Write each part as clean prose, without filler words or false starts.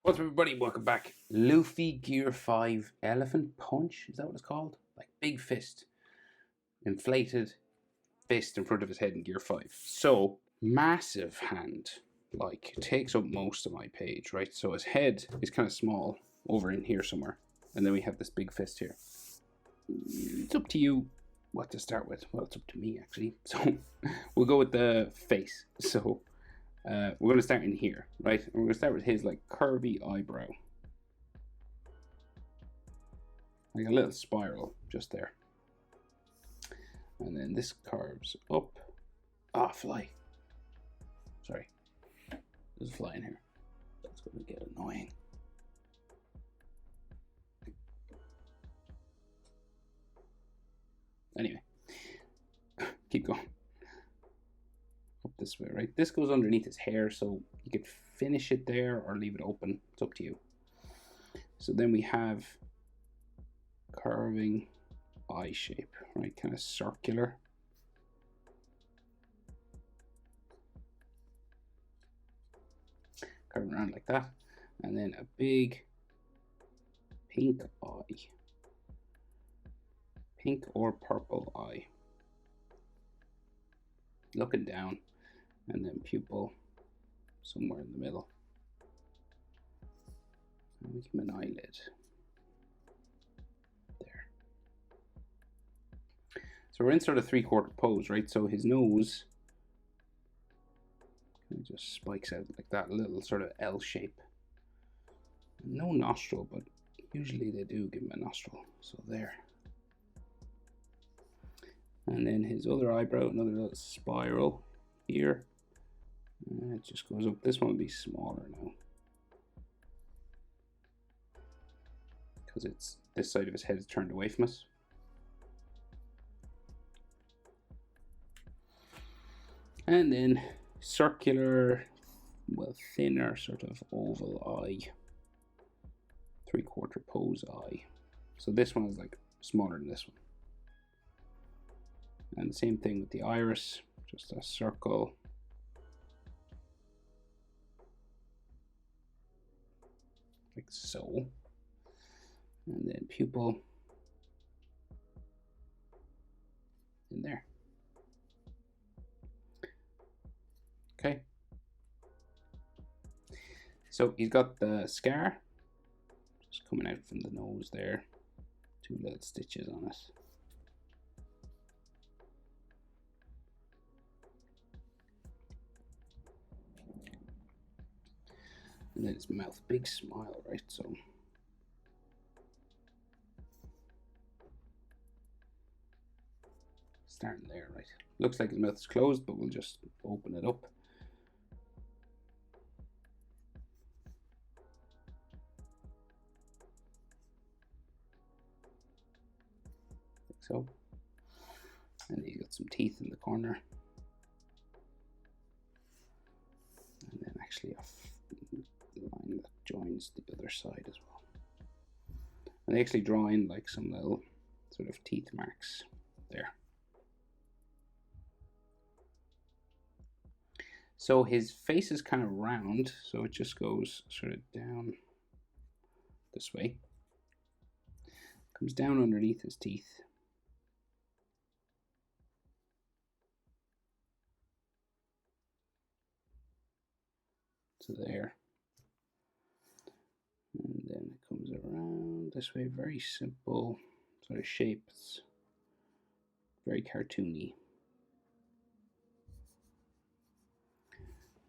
What's up, everybody? Welcome back. Luffy Gear 5 Elephant Punch, is that what it's called? Like big fist. Inflated fist in front of his head in Gear 5. So, massive hand. Like, takes up most of my page, right? So his head is kind of small over in here somewhere. And then we have this big fist here. It's up to you what to start with. Well, it's up to me, actually. So, we'll go with the face. So, we're going to start in here, right? And we're going to start with his like curvy eyebrow. Like a little spiral just there. And then this curves up. Ah, fly. Sorry. There's a fly in here. That's going to get annoying. Anyway. Keep going. Up this way, right? This goes underneath his hair, so you could finish it there or leave it open. It's up to you. So then we have carving eye shape, right? Kind of circular. Curving around like that. And then a big pink eye. Pink or purple eye. Looking down. And then pupil somewhere in the middle. And we give him an eyelid. There. So we're in sort of 3/4 pose, right? So his nose kind of just spikes out like that, a little sort of L shape. No nostril, but usually they do give him a nostril. So there. And then his other eyebrow, another little spiral here. And it just goes up. This one will be smaller now. Because it's this side of his head is turned away from us. And then circular, well, thinner sort of oval eye. 3/4 pose eye. So this one is like smaller than this one. And the same thing with the iris, just a circle. Like so. And then pupil in there. Okay. So he's got the scar just coming out from the nose there. 2 little stitches on it. And then his mouth, big smile, right? So starting there, right? Looks like his mouth is closed, but we'll just open it up. Like so. And he's got some teeth in the corner. And then actually a line that joins the other side as well. And they actually draw in like some little sort of teeth marks there. So his face is kind of round, so it just goes sort of down this way. Comes down underneath his teeth. So there. And then it comes around this way, very simple sort of shape. It's very cartoony.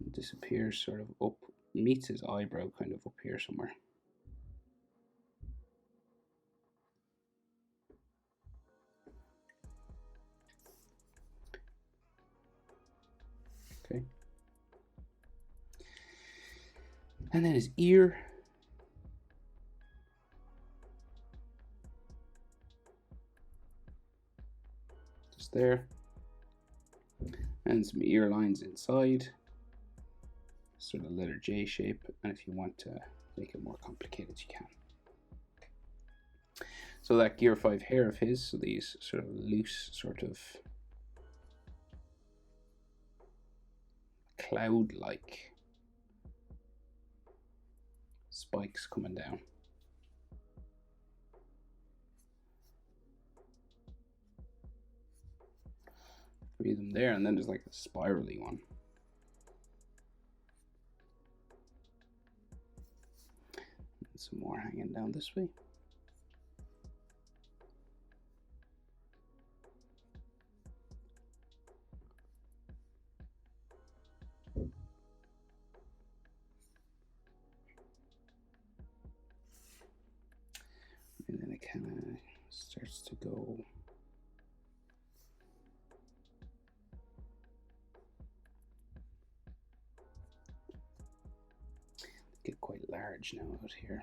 It disappears sort of up, meets his eyebrow kind of up here somewhere. Okay. And then his ear. Just there. And some ear lines inside. Sort of letter J shape. And if you want to make it more complicated, you can. So that Gear 5 hair of his, so these sort of loose sort of cloud-like spikes coming down. Three of them there, and then there's like a spirally one. And some more hanging down this way. And then it kind of starts to go. Get quite large now out here.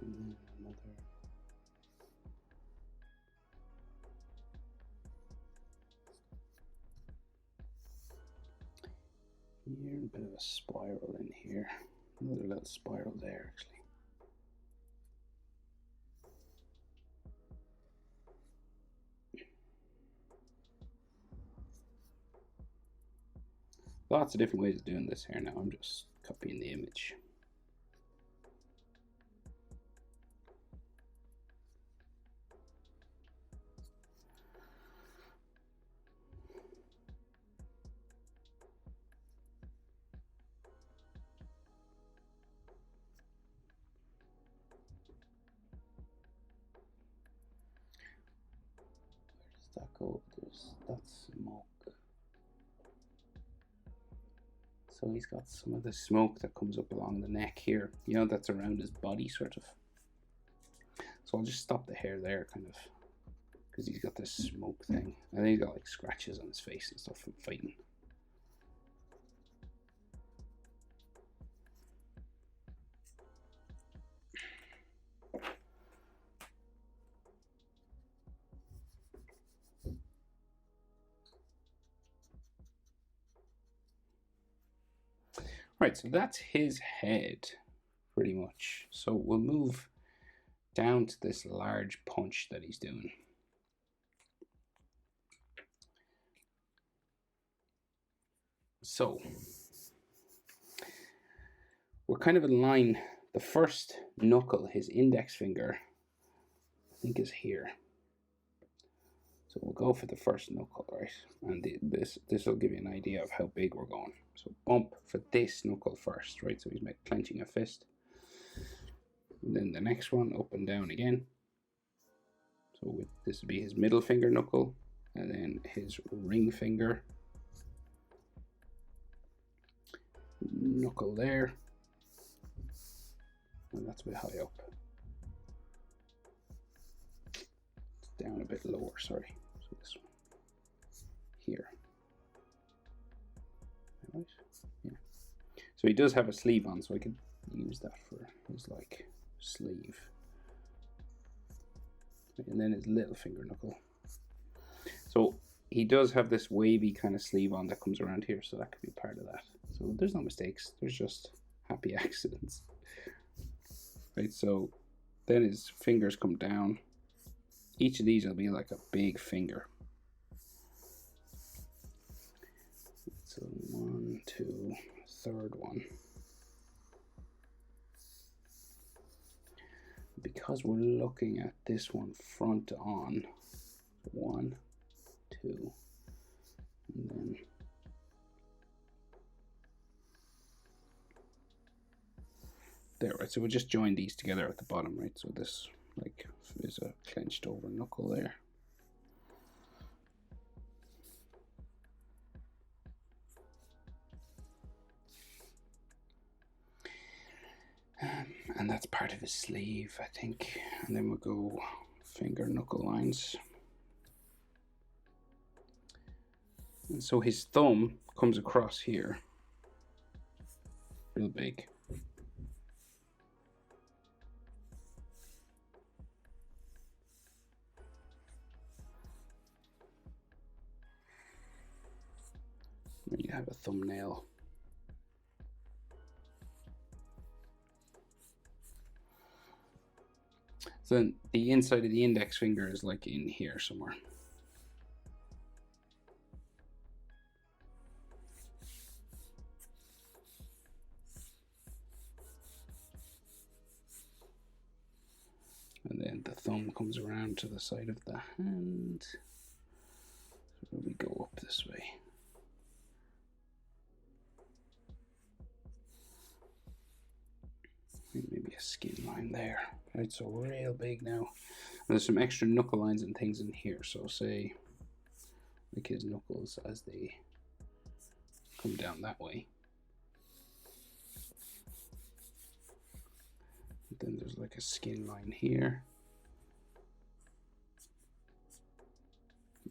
And then another. Here, a bit of a spiral in here. Another little spiral there, actually. Lots of different ways of doing this here now. I'm just copying the image. Where does that go? There's that smoke. So he's got some of the smoke that comes up along the neck here. You know, that's around his body, sort of. So I'll just stop the hair there, kind of, because he's got this smoke thing. And then he's got like scratches on his face and stuff from fighting. Right, so that's his head, pretty much. So we'll move down to this large punch that he's doing. So we're kind of in line. The first knuckle, his index finger, I think is here. So we'll go for the first knuckle, right? And this will give you an idea of how big we're going. So bump for this knuckle first, right? So he's clenching a fist. And then the next one, up and down again. So this would be his middle finger knuckle, and then his ring finger knuckle there. And that's a bit high up. It's down a bit lower, sorry. So this one here. Right? Yeah. So he does have a sleeve on, so I could use that for his like sleeve. And then his little finger knuckle. So he does have this wavy kind of sleeve on that comes around here, so that could be part of that. So there's no mistakes, there's just happy accidents. Right, so then his fingers come down. Each of these will be like a big finger. So 1, 2, third one. Because we're looking at this one front on, 1, 2, and then there, right? So we'll just join these together at the bottom, right? So this like is a clenched over knuckle there. And that's part of his sleeve, I think. And then we'll go finger knuckle lines. And so his thumb comes across here, real big. You have a thumbnail. So then the inside of the index finger is like in here somewhere. And then the thumb comes around to the side of the hand. So we go up this way. Maybe a skin line there. Right, so real big now. And there's some extra knuckle lines and things in here. So say, like his knuckles as they come down that way. And then there's like a skin line here.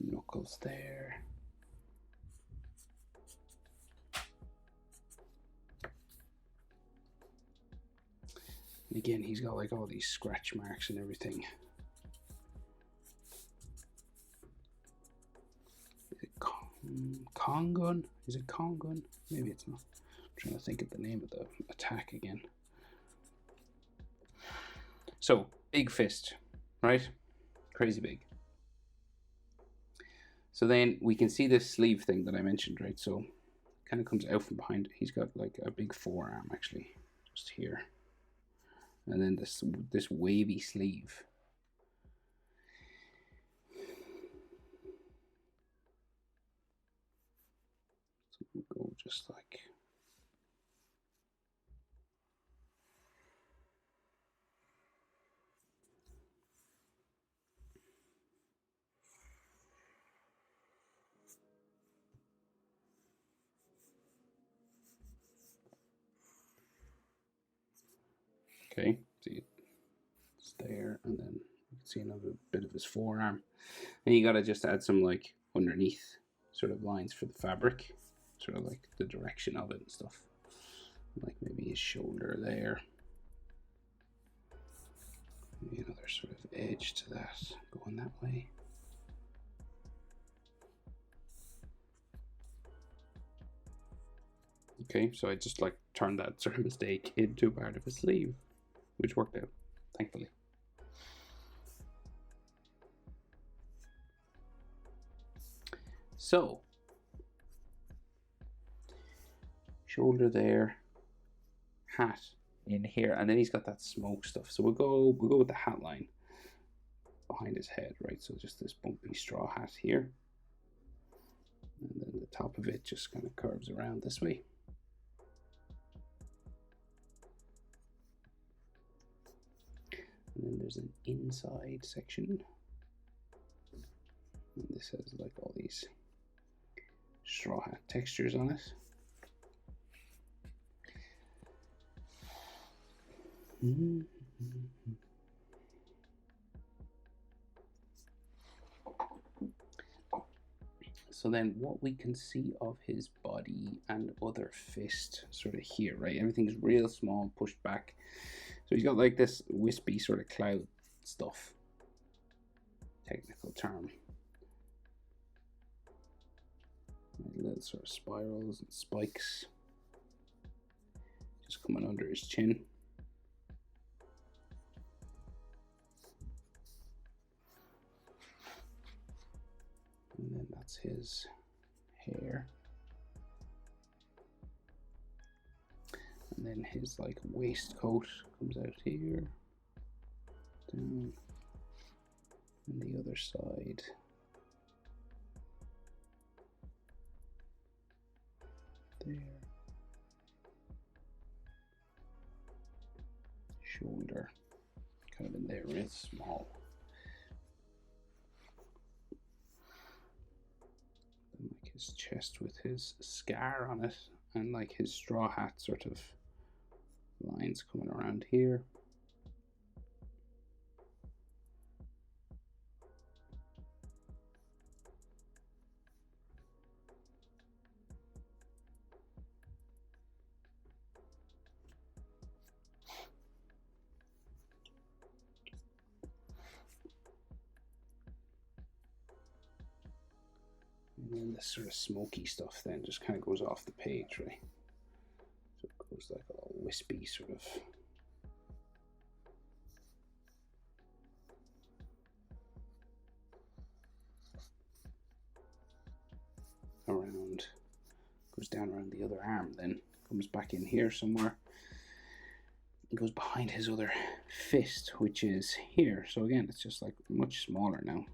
Knuckles there. And again, he's got like all these scratch marks and everything. Is it Kongun? Is it Kongun? Maybe it's not. I'm trying to think of the name of the attack again. So, big fist, right? Crazy big. So then we can see this sleeve thing that I mentioned, right? So kind of comes out from behind. He's got like a big forearm actually, just here. And then this wavy sleeve. So we'll go just like. Okay, see it's there, and then you can see another bit of his forearm. And you gotta just add some like underneath sort of lines for the fabric, sort of like the direction of it and stuff. Like maybe his shoulder there. Maybe another sort of edge to that, going that way. Okay, so I just like turned that sort of mistake into part of a sleeve, which worked out, thankfully. So, shoulder there, hat in here, and then he's got that smoke stuff. So we'll go with the hat line behind his head, right? So just this bumpy straw hat here, and then the top of it just kind of curves around this way. And then there's an inside section. And this has like all these straw hat textures on it. So then what we can see of his body and other fist sort of here, right? Everything's real small, pushed back. So he's got like this wispy sort of cloud stuff. Technical term. Little sort of spirals and spikes just coming under his chin. And then that's his hair. And then his like waistcoat comes out here, down, and the other side. There. Shoulder, kind of in there, real small. And like his chest with his scar on it, and like his straw hat sort of lines coming around here. then this sort of smoky stuff then just kind of goes off the page, right? So it goes like a wispy sort of. Around, goes down around the other arm, then comes back in here somewhere. It goes behind his other fist, which is here. So again, it's just like much smaller now.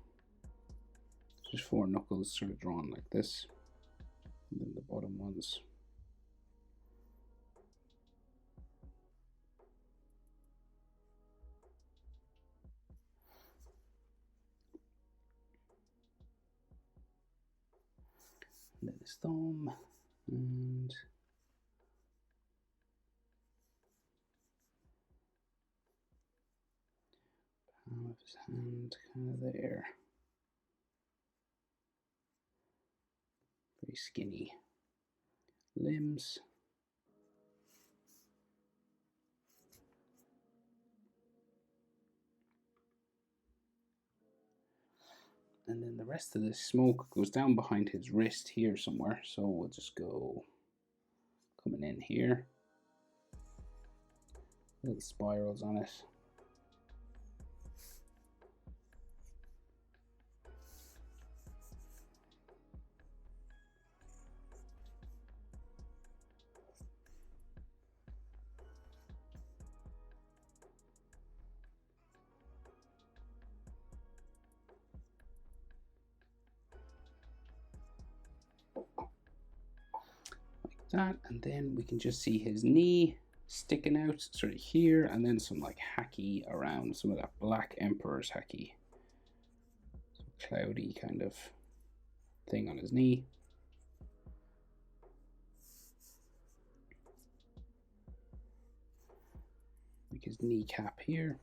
It's just 4 knuckles sort of drawn like this, and then the bottom ones. And then his thumb, and palm of his hand, kind of there. Very skinny limbs. And then the rest of this smoke goes down behind his wrist here somewhere. So we'll just go coming in here. Little spirals on it. That, and then we can just see his knee sticking out sort of here, and then some like haki around, some of that black emperor's haki, so cloudy kind of thing on his knee. Like his kneecap here.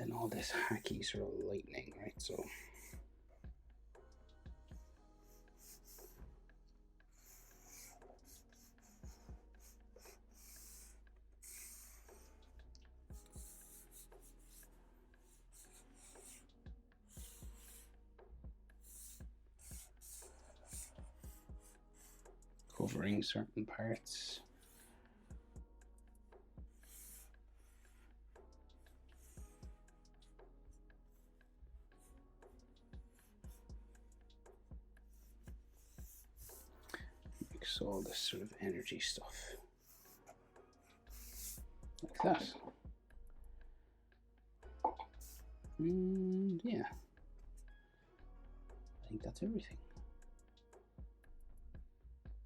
And all this haki sort of lightning, right? So covering certain parts. Mix all this sort of energy stuff like that. And yeah, I think that's everything.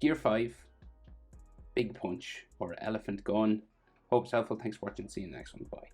Gear 5, Big Punch, or Elephant Gun. Hope it's helpful. Thanks for watching. See you in the next one. Bye.